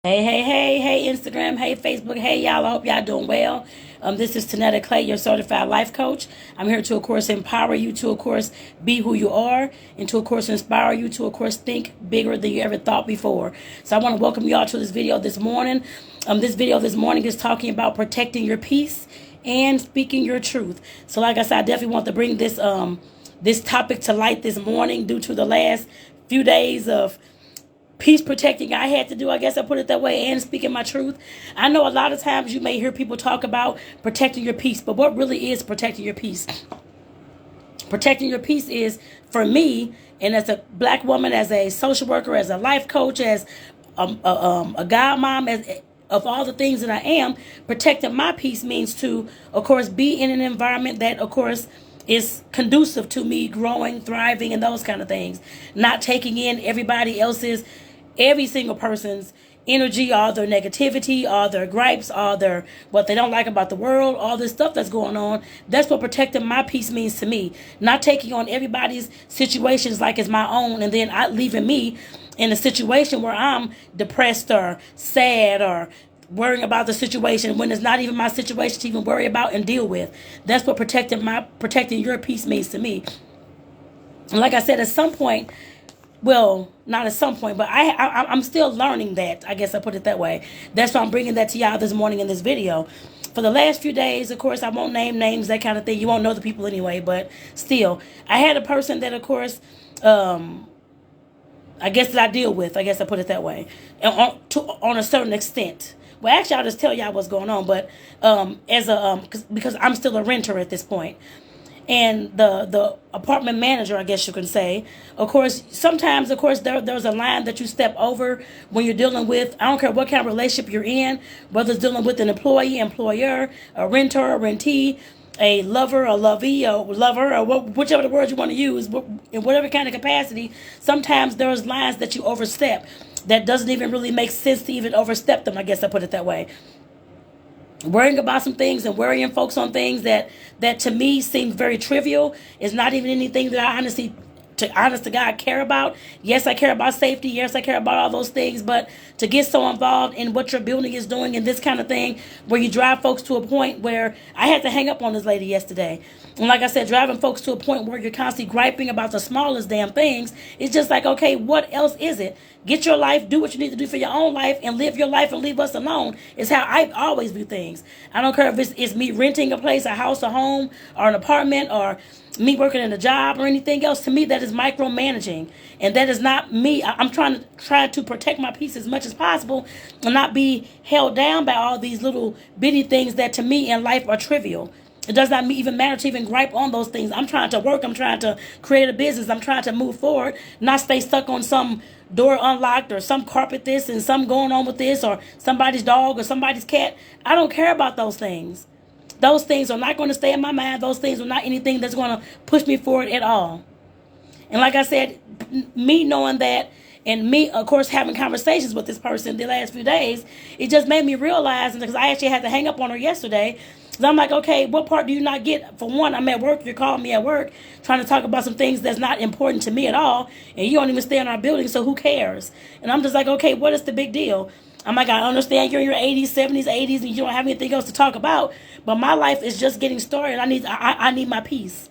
Hey, Instagram, hey, Facebook, hey, y'all. I hope y'all doing well. This is Tonetta, your certified life coach. I'm here to, of course, empower you to, of course, be who you are and to, of course, inspire you to, of course, think bigger than you ever thought before. So I want to welcome y'all to this video this morning. This video this morning is talking about protecting your peace and speaking your truth. So like I said, I definitely want to bring this topic to light this morning due to the last few days of peace protecting I had to do, I guess I put it that way, and speaking my truth. I know a lot of times you may hear people talk about protecting your peace, but what really is protecting your peace? Protecting your peace is, for me, and as a black woman, as a social worker, as a life coach, as a godmom, as of all the things that I am, protecting my peace means to, of course, be in an environment that, of course, is conducive to me growing, thriving, and those kind of things. Not taking in every single person's energy, all their negativity, all their gripes, all their what they don't like about the world, all this stuff that's going on. That's what protecting my peace means to me. Not taking on everybody's situations like it's my own, and then leaving me in a situation where I'm depressed or sad or worrying about the situation when it's not even my situation to even worry about and deal with. That's what protecting your peace means to me. And like I said, at some point, well, not at some point, but I'm still learning that. I guess I put it that way. That's why I'm bringing that to y'all this morning in this video. For the last few days, of course, I won't name names, that kind of thing. You won't know the people anyway, but still, I had a person that, of course, I guess that I deal with. I guess I put it that way, and on a certain extent. Well, actually, I'll just tell y'all what's going on. But because I'm still a renter at this point. And the apartment manager, I guess you can say, of course, sometimes, of course, there's a line that you step over when you're dealing with, I don't care what kind of relationship you're in, whether it's dealing with an employee, employer, a renter, a rentee, a lover, a lovey, a lover, or whichever the word you want to use, in whatever kind of capacity. Sometimes there's lines that you overstep that doesn't even really make sense to even overstep them, I guess I put it that way. Worrying about some things and worrying folks on things that to me seem very trivial is not even anything that I honest to God care about. Yes, I care about safety. Yes, I care about all those things. But to get so involved in what your building is doing and this kind of thing, where you drive folks to a point where I had to hang up on this lady yesterday. And like I said, driving folks to a point where you're constantly griping about the smallest damn things, it's just like, okay, what else is it? Get your life, do what you need to do for your own life, and live your life and leave us alone is how I always do things. I don't care if it's me renting a place, a house, a home, or an apartment, or me working in a job or anything else. To me, that is micromanaging, and that is not me. I'm trying to protect my peace as much as possible and not be held down by all these little bitty things that to me in life are trivial. It does not even matter to even gripe on those things. I'm trying to work. I'm trying to create a business. I'm trying to move forward, not stay stuck on some door unlocked or some carpet this and some going on with this or somebody's dog or somebody's cat. I don't care about those things. Those things are not going to stay in my mind. Those things are not anything that's going to push me forward at all. And like I said, me knowing that and me, of course, having conversations with this person the last few days, it just made me realize, because I actually had to hang up on her yesterday. So I'm like, okay, what part do you not get? For one, I'm at work. You're calling me at work trying to talk about some things that's not important to me at all. And you don't even stay in our building, so who cares? And I'm just like, okay, what is the big deal? I'm like, I understand you're in your 80s, 70s, 80s, and you don't have anything else to talk about. But my life is just getting started. I need my peace.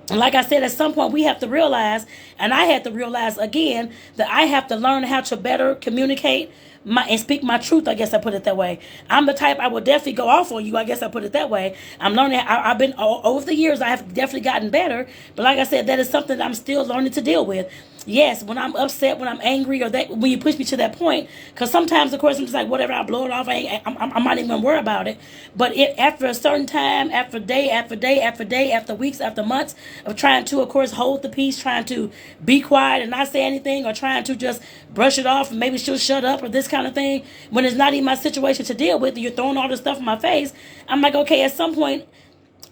And like I said, at some point we have to realize, and I had to realize again, that I have to learn how to better communicate and speak my truth. I guess I put it that way. I'm the type, I will definitely go off on you. I guess I put it that way. I'm learning. I've been over the years. I have definitely gotten better. But like I said, that is something that I'm still learning to deal with. Yes, when I'm upset, when I'm angry, or that when you push me to that point, because sometimes, of course, I'm just like, whatever, I blow it off. I'm not even worried about it. But after a certain time, after day after day after day, after weeks, after months of trying to, of course, hold the peace, trying to be quiet and not say anything, or trying to just brush it off and maybe she'll shut up or this kind of thing, when it's not even my situation to deal with, you're throwing all this stuff in my face. I'm like, okay, at some point,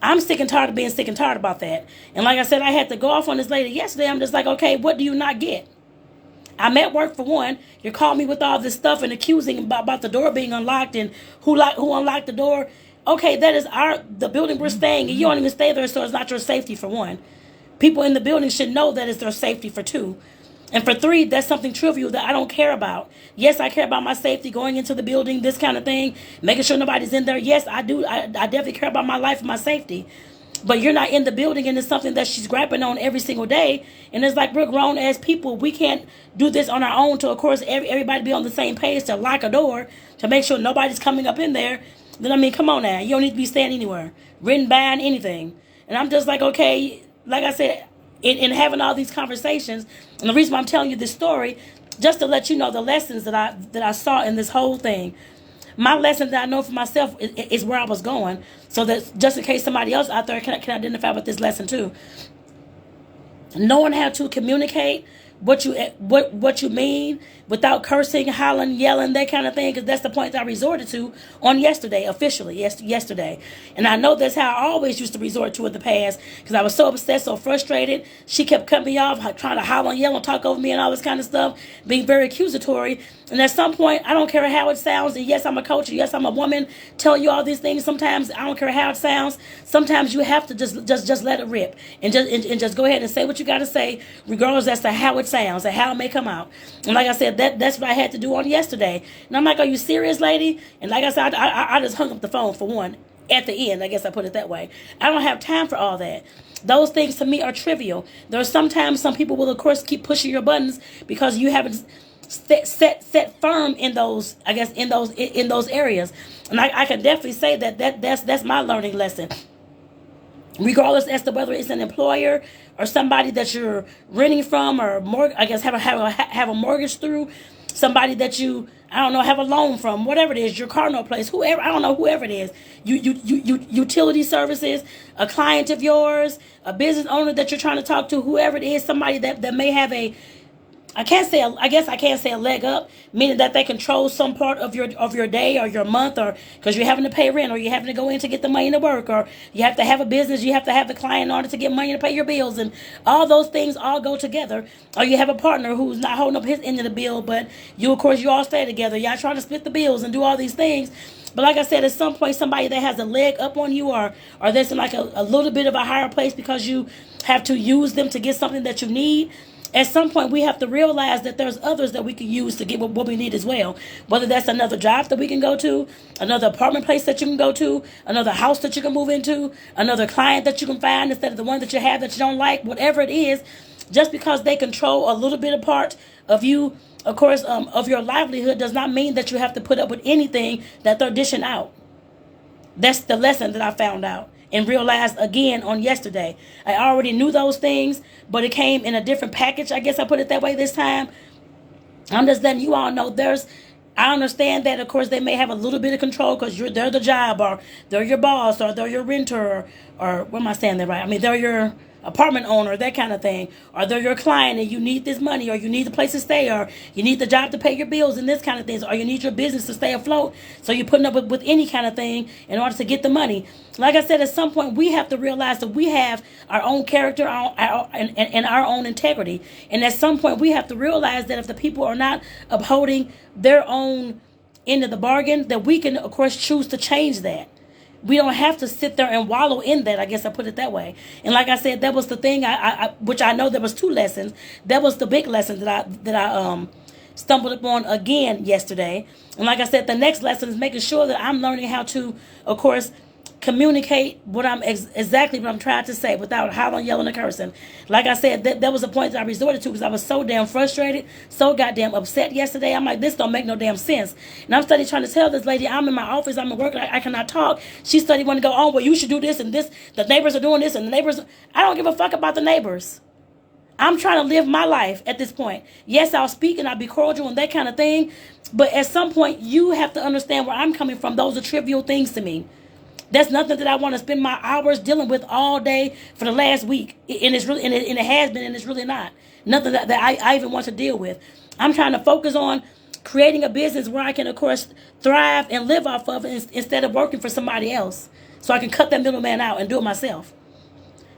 I'm sick and tired of being sick and tired about that. And like I said, I had to go off on this lady yesterday. I'm just like, okay, what do you not get? I'm at work for one. You're calling me with all this stuff and accusing about the door being unlocked and who unlocked the door. Okay, that is the building we're staying in. You don't even stay there, so it's not your safety for one. People in the building should know that it's their safety for two. And for 3, that's something trivial that I don't care about. Yes, I care about my safety going into the building, this kind of thing, making sure nobody's in there. Yes, I do. I definitely care about my life and my safety. But you're not in the building, and it's something that she's grappling on every single day. And it's like, we're grown as people. We can't do this on our own to, of course, everybody be on the same page to lock a door to make sure nobody's coming up in there. Then, I mean, come on now. You don't need to be staying anywhere, written by anything. And I'm just like, okay, like I said, in having all these conversations, and the reason why I'm telling you this story, just to let you know the lessons that I saw in this whole thing. My lesson that I know for myself is where I was going, so that just in case somebody else out there can identify with this lesson too. Knowing how to communicate what you mean without cursing, hollering, yelling, that kind of thing, because that's the point that I resorted to on yesterday, officially, yesterday. And I know that's how I always used to resort to in the past, because I was so upset, so frustrated. She kept cutting me off, trying to holler and yell and talk over me and all this kind of stuff, being very accusatory. And at some point, I don't care how it sounds, and yes, I'm a coach, and yes, I'm a woman telling you all these things. Sometimes I don't care how it sounds. Sometimes you have to just let it rip and just go ahead and say what you got to say, regardless as to how it sounds and how it may come out. And like I said, that's what I had to do on yesterday. And I'm like, are you serious, lady? And like I said, I just hung up the phone for one at the end. I guess I put it that way. I don't have time for all that. Those things to me are trivial. There are sometimes some people will, of course, keep pushing your buttons because you haven't set firm in those, I guess, in those areas. And I can definitely say that's my learning lesson. Regardless as to whether it's an employer or somebody that you're renting from, or have a mortgage through, somebody that you, I don't know, have a loan from, whatever it is, your car note place, whoever, I don't know, whoever it is, utility services, a client of yours, a business owner that you're trying to talk to, whoever it is, somebody that may have I guess I can't say a leg up, meaning that they control some part of your day or your month, or because you're having to pay rent, or you're having to go in to get the money to work, or you have to have a business, you have to have the client in order to get money to pay your bills, and all those things all go together. Or you have a partner who's not holding up his end of the bill, but you all stay together. Y'all trying to split the bills and do all these things. But like I said, at some point, somebody that has a leg up on you, or that's in like a little bit of a higher place because you have to use them to get something that you need. At some point, we have to realize that there's others that we can use to get what we need as well. Whether that's another job that we can go to, another apartment place that you can go to, another house that you can move into, another client that you can find instead of the one that you have that you don't like, whatever it is. Just because they control a little bit of part of you, of course, of your livelihood, does not mean that you have to put up with anything that they're dishing out. That's the lesson that I found out and realized again on yesterday. I already knew those things, but it came in a different package. I guess I put it that way this time. I'm just letting you all know I understand that, of course, they may have a little bit of control because they're the job, or they're your boss, or they're your renter, or what am I saying that right? I mean, they're your apartment owner, that kind of thing. Or they're your client and you need this money, or you need the place to stay, or you need the job to pay your bills and this kind of things, or you need your business to stay afloat. So you're putting up with any kind of thing in order to get the money. Like I said, at some point we have to realize that we have our own character and our own integrity. And at some point we have to realize that if the people are not upholding their own end of the bargain, that we can, of course, choose to change that. We don't have to sit there and wallow in that. I guess I put it that way. And like I said, that was the thing. Which I know there was 2 lessons. That was the big lesson that I stumbled upon again yesterday. And like I said, the next lesson is making sure that I'm learning how to, of course, communicate exactly what I'm trying to say without hollering, yelling, and cursing. Like I said, that was a point that I resorted to because I was so damn frustrated, so goddamn upset yesterday. I'm like, this don't make no damn sense. And I'm studying trying to tell this lady, I'm in my office, I'm at work, I cannot talk. She studied want to go, oh, well, you should do this and this. The neighbors are doing this and the neighbors. I don't give a fuck about the neighbors. I'm trying to live my life at this point. Yes, I'll speak and I'll be cordial and that kind of thing. But at some point, you have to understand where I'm coming from. Those are trivial things to me. That's nothing that I want to spend my hours dealing with all day for the last week. And it's really, and it has been, and it's really not. Nothing that I even want to deal with. I'm trying to focus on creating a business where I can, of course, thrive and live off of it instead of working for somebody else. So I can cut that middleman out and do it myself.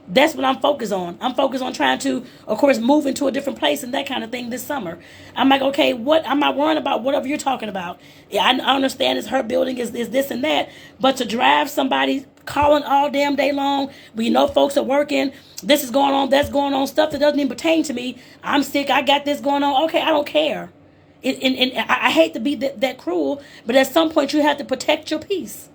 That's what I'm focused on. I'm focused on trying to, of course, move into a different place and that kind of thing this summer. I'm like, okay, what I'm not worrying about whatever you're talking about. Yeah, I understand it's her building, is this and that, but to drive somebody calling all damn day long, we know folks are working, this is going on, that's going on, stuff that doesn't even pertain to me. I'm sick, I got this going on. Okay, I don't care. And I hate to be that cruel, but at some point you have to protect your peace.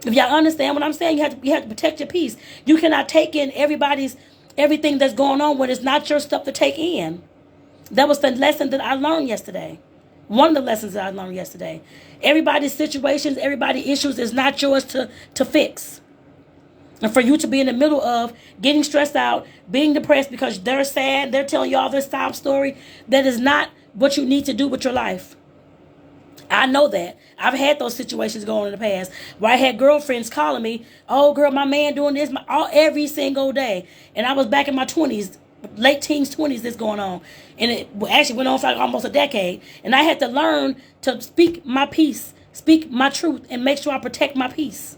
If y'all understand what I'm saying, you have to protect your peace. You cannot take in everything that's going on when it's not your stuff to take in. That was the lesson that I learned yesterday. One of the lessons that I learned yesterday. Everybody's situations, everybody's issues is not yours to fix. And for you to be in the middle of getting stressed out, being depressed because they're sad, they're telling you all this sob story, that is not what you need to do with your life. I know that. I've had those situations going in the past where I had girlfriends calling me, oh, girl, my man doing this every single day. And I was back in my 20s, late teens, 20s, this going on. And it actually went on for like almost a decade. And I had to learn to speak my peace, speak my truth, and make sure I protect my peace.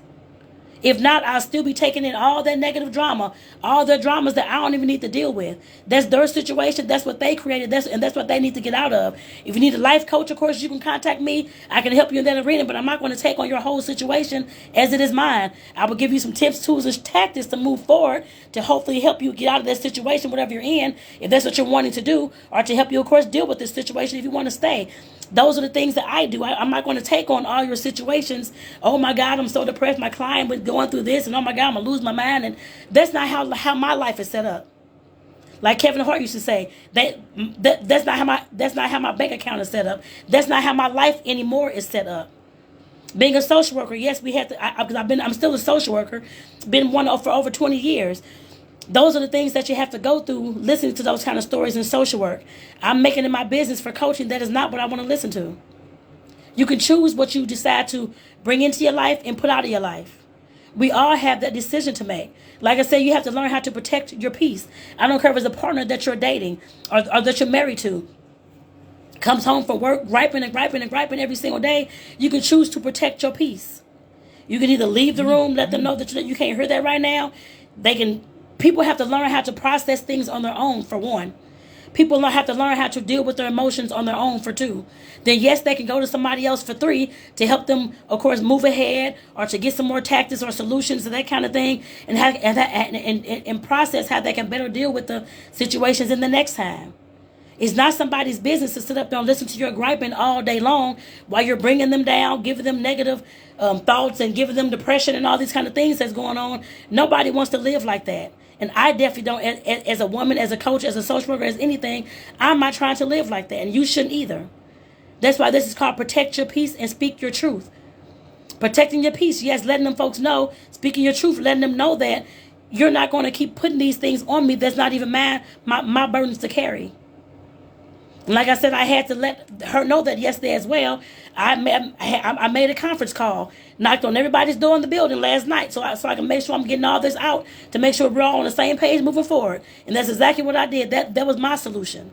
If not, I'll still be taking in all that negative drama, all the dramas that I don't even need to deal with. That's their situation. That's what they created. That's what they need to get out of. If you need a life coach, of course, you can contact me. I can help you in that arena, but I'm not going to take on your whole situation as it is mine. I will give you some tips, tools, and tactics to move forward to hopefully help you get out of that situation, whatever you're in, if that's what you're wanting to do, or to help you, of course, deal with this situation if you want to stay. Those are the things that I do. I'm not going to take on all your situations. Oh my God, I'm so depressed. My client was going through this, and oh my God, I'm gonna lose my mind. And that's not how my life is set up. Like Kevin Hart used to say, that's not how my bank account is set up. That's not how my life anymore is set up. Being a social worker, yes, we had to. Because I'm still a social worker. Been one for over 20 years. Those are the things that you have to go through listening to those kind of stories in social work. I'm making it my business for coaching. That is not what I want to listen to. You can choose what you decide to bring into your life and put out of your life. We all have that decision to make. Like I said, you have to learn how to protect your peace. I don't care if it's a partner that you're dating or that you're married to. Comes home from work, griping every single day. You can choose to protect your peace. You can either leave the room, let them know that you can't hear that right now. People have to learn how to process things on their own, for one. People have to learn how to deal with their emotions on their own, for two. Then yes, they can go to somebody else for three to help them, of course, move ahead or to get some more tactics or solutions and that kind of thing, and process how they can better deal with the situations in the next time. It's not somebody's business to sit up there and listen to your griping all day long while you're bringing them down, giving them negative thoughts and giving them depression and all these kind of things that's going on. Nobody wants to live like that. And I definitely don't, as a woman, as a coach, as a social worker, as anything, I'm not trying to live like that. And you shouldn't either. That's why this is called Protect Your Peace and Speak Your Truth. Protecting your peace, yes, letting them folks know, speaking your truth, letting them know that you're not going to keep putting these things on me that's not even my burdens to carry. And like I said, I had to let her know that yesterday as well. I made a conference call, knocked on everybody's door in the building last night so I can make sure I'm getting all this out to make sure we're all on the same page moving forward. And that's exactly what I did. That was my solution.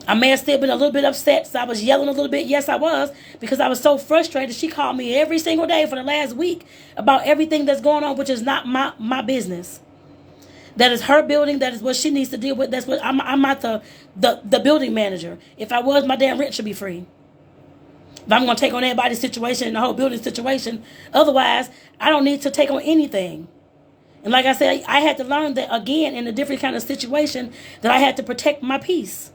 I may have still been a little bit upset, so I was yelling a little bit. Yes, I was, because I was so frustrated. She called me every single day for the last week about everything that's going on, which is not my business. That is her building. That is what she needs to deal with. That's what I'm not the building manager. If I was, my damn rent should be free. If I'm going to take on everybody's situation and the whole building situation, otherwise, I don't need to take on anything. And like I said, I had to learn that again in a different kind of situation that I had to protect my peace.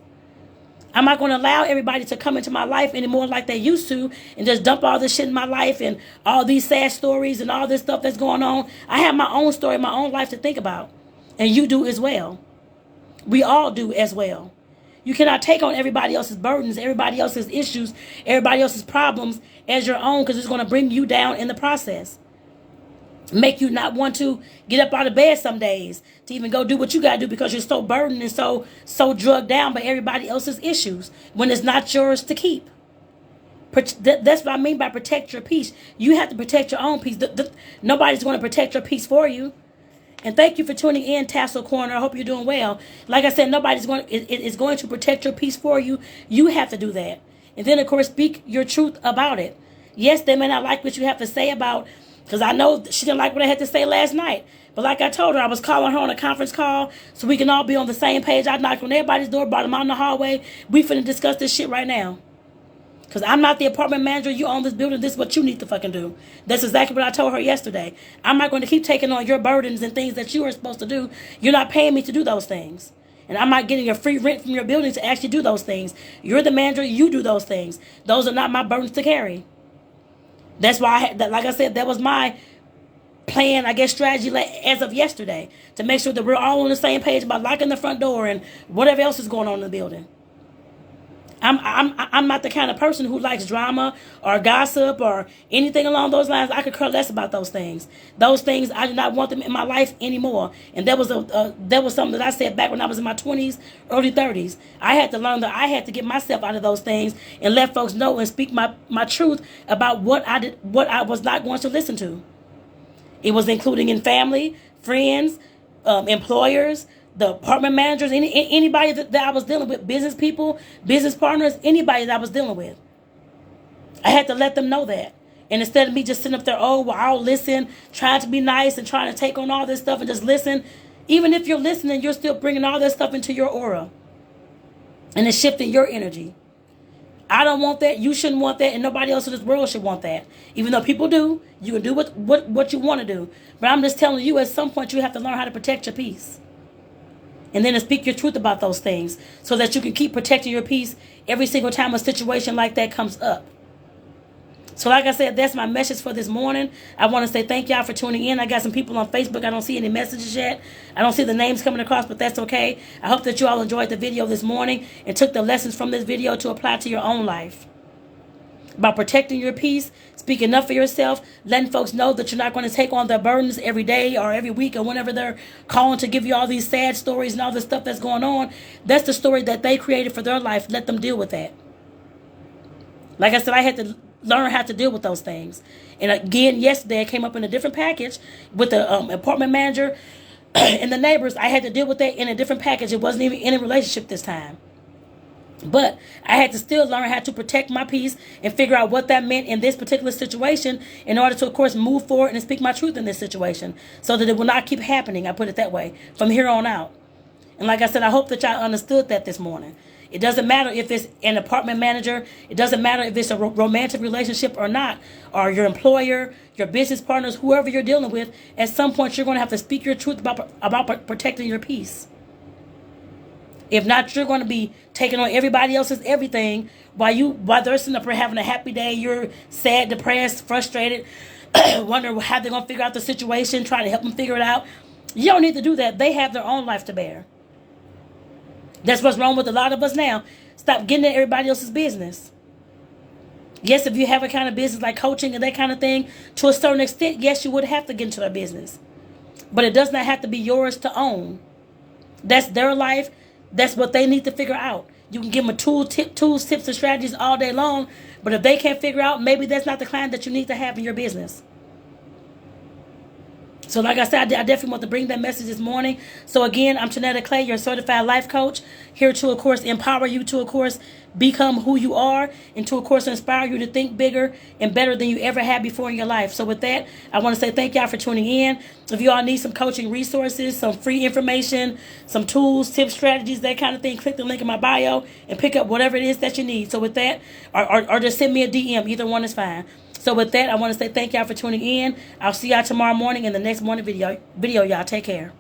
I'm not going to allow everybody to come into my life anymore like they used to and just dump all this shit in my life and all these sad stories and all this stuff that's going on. I have my own story, my own life to think about. And you do as well. We all do as well. You cannot take on everybody else's burdens, everybody else's issues, everybody else's problems as your own, because it's going to bring you down in the process. Make you not want to get up out of bed some days to even go do what you got to do because you're so burdened and so drugged down by everybody else's issues when it's not yours to keep. That's what I mean by protect your peace. You have to protect your own peace. Nobody's going to protect your peace for you. And thank you for tuning in, Tassel Corner. I hope you're doing well. Like I said, nobody's going to protect your peace for you. You have to do that. And then, of course, speak your truth about it. Yes, they may not like what you have to say about Because I know she didn't like what I had to say last night. But like I told her, I was calling her on a conference call so we can all be on the same page. I knocked on everybody's door, brought them out in the hallway. We finna discuss this shit right now. Because I'm not the apartment manager. You own this building. This is what you need to fucking do. That's exactly what I told her yesterday. I'm not going to keep taking on your burdens and things that you are supposed to do. You're not paying me to do those things. And I'm not getting a free rent from your building to actually do those things. You're the manager. You do those things. Those are not my burdens to carry. That's why, like I said, that was my plan, I guess, strategy as of yesterday. To make sure that we're all on the same page about locking the front door and whatever else is going on in the building. I'm not the kind of person who likes drama or gossip or anything along those lines. I could care less about those things. Those things, I do not want them in my life anymore. And that was something that I said back when I was in my 20s, early 30s. I had to learn that I had to get myself out of those things and let folks know and speak my truth about what I was not going to listen to. It was including in family, friends, employers, the apartment managers, anybody that I was dealing with, business people, business partners, anybody that I was dealing with. I had to let them know that. And instead of me just sitting up there, oh, well, I'll listen, trying to be nice and trying to take on all this stuff and just listen. Even if you're listening, you're still bringing all this stuff into your aura. And it's shifting your energy. I don't want that. You shouldn't want that. And nobody else in this world should want that. Even though people do, you can do what you want to do. But I'm just telling you, at some point, you have to learn how to protect your peace. And then to speak your truth about those things so that you can keep protecting your peace every single time a situation like that comes up. So like I said, that's my message for this morning. I want to say thank y'all for tuning in. I got some people on Facebook. I don't see any messages yet. I don't see the names coming across, but that's okay. I hope that you all enjoyed the video this morning and took the lessons from this video to apply to your own life. About protecting your peace, speaking up for yourself, letting folks know that you're not going to take on their burdens every day or every week or whenever they're calling to give you all these sad stories and all this stuff that's going on. That's the story that they created for their life. Let them deal with that. Like I said, I had to learn how to deal with those things. And again, yesterday I came up in a different package with the apartment manager and the neighbors. I had to deal with that in a different package. It wasn't even in a relationship this time. But I had to still learn how to protect my peace and figure out what that meant in this particular situation in order to, of course, move forward and speak my truth in this situation so that it will not keep happening, I put it that way, from here on out. And like I said, I hope that y'all understood that this morning. It doesn't matter if it's an apartment manager. It doesn't matter if it's a romantic relationship or not, or your employer, your business partners, whoever you're dealing with. At some point, you're going to have to speak your truth about protecting your peace. If not, you're going to be taking on everybody else's everything while they're sitting up here having a happy day. You're sad, depressed, frustrated, wondering how they're going to figure out the situation, trying to help them figure it out. You don't need to do that. They have their own life to bear. That's what's wrong with a lot of us now. Stop getting in everybody else's business. Yes, if you have a kind of business like coaching and that kind of thing, to a certain extent, yes, you would have to get into their business. But it does not have to be yours to own. That's their life. That's what they need to figure out. You can give them tools, tips, and strategies all day long. But if they can't figure out, maybe that's not the client that you need to have in your business. So like I said, I definitely want to bring that message this morning. So again, I'm Tonetta, your certified life coach, here to, of course, empower you to, of course, become who you are and to, of course, inspire you to think bigger and better than you ever had before in your life. So with that, I want to say thank y'all for tuning in. If you all need some coaching resources, some free information, some tools, tips, strategies, that kind of thing, click the link in my bio and pick up whatever it is that you need. So with that, or just send me a DM. Either one is fine. So with that, I want to say thank y'all for tuning in. I'll see y'all tomorrow morning in the next morning video. Y'all take care.